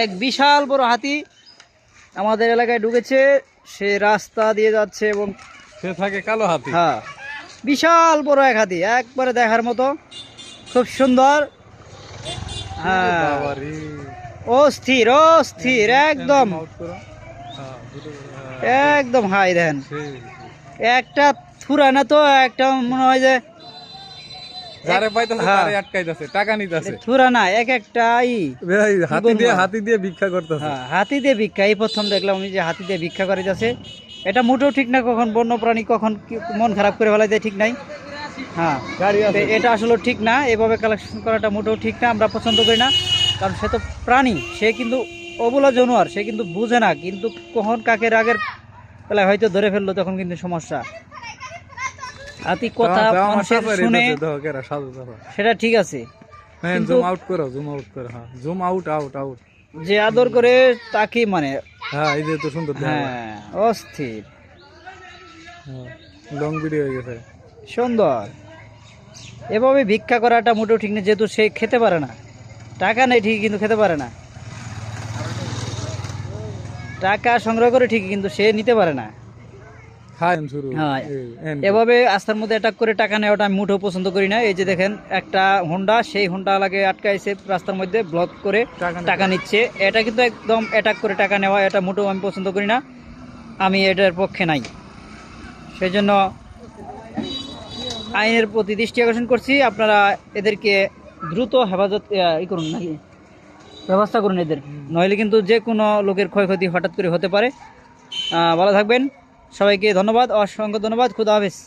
এক বিশাল বড় হাতি আমাদের এলাকায় ঢুকেছে। সে রাস্তা দিয়ে যাচ্ছে এবং সে থাকে কালো হাতি। হ্যাঁ, বিশাল বড় এক হাতি, একবারে দেখার মতো, খুব সুন্দর। হ্যাঁ, অস্থির অস্থির একদম, একদম হাই দেন। একটা থুরা না তো, একটা মনে হয় যে যারে পাইতাছে তারে আটকাইতাছে, টাকা নিতাছে। থুরা না, এক একটা হাতি দিয়ে ভিক্ষা করতেছে। হ্যাঁ, হাতি দিয়ে ভিক্ষা। এই প্রথম দেখলাম আমি যে হাতি দিয়ে ভিক্ষা করে যাচ্ছে। এটা মোটেও ঠিক না, কখন বন্য প্রাণী কখন মন খারাপ করে ফেলা যায়, ঠিক নাই। হ্যাঁ, এটা আসলে ঠিক না, এভাবে কালেকশন করাটা মোটেও ঠিক না, আমরা পছন্দ করি না। কারণ সে তো প্রাণী, সে কিন্তু অবলা জানোয়ার, সে কিন্তু বুঝে না, কিন্তু কখন কাকে রাগের বেলায় হয়তো ধরে ফেললো, তখন কিন্তু সমস্যা। হাতি কথা মানুষের শুনে সেটা ঠিক আছে, কিন্তু যে আদর করে তাকে মানে অস্থির লং ভিডিও হয়ে গেছে সুন্দর। এভাবে ভিক্ষা করাটা মোটেও ঠিক না, যেহেতু সে খেতে পারে না, টাকা নেই ঠিকই কিন্তু খেতে পারে না, টাকা সংগ্রহ করে ঠিকই কিন্তু সে নিতে পারে না। হ্যাঁ, এভাবে রাস্তার মধ্যে অ্যাটাক করে টাকা নেওয়াটা আমি মোটেও পছন্দ করি না। এই যে দেখেন একটা হোন্ডা, সেই হোন্ডা লাগে আটকাইছে রাস্তার মধ্যে, ব্লক করে টাকা নিচ্ছে। এটা কিন্তু একদম অ্যাটাক করে টাকা নেওয়া, এটা মোটেও আমি পছন্দ করি না, আমি এটার পক্ষে নাই। সেই জন্য আইনের প্রতি দৃষ্টি আকর্ষণ করছি, আপনারা এদেরকে দ্রুত হেফাজত করুন, নাকি ব্যবস্থা করুন এদের, নইলে কিন্তু যে কোনো লোকের ক্ষয়ক্ষতি হঠাৎ করে হতে পারে। ভালো থাকবেন, সবাইকে ধন্যবাদ, অসংখ্য ধন্যবাদ, খুদা হাফেজ।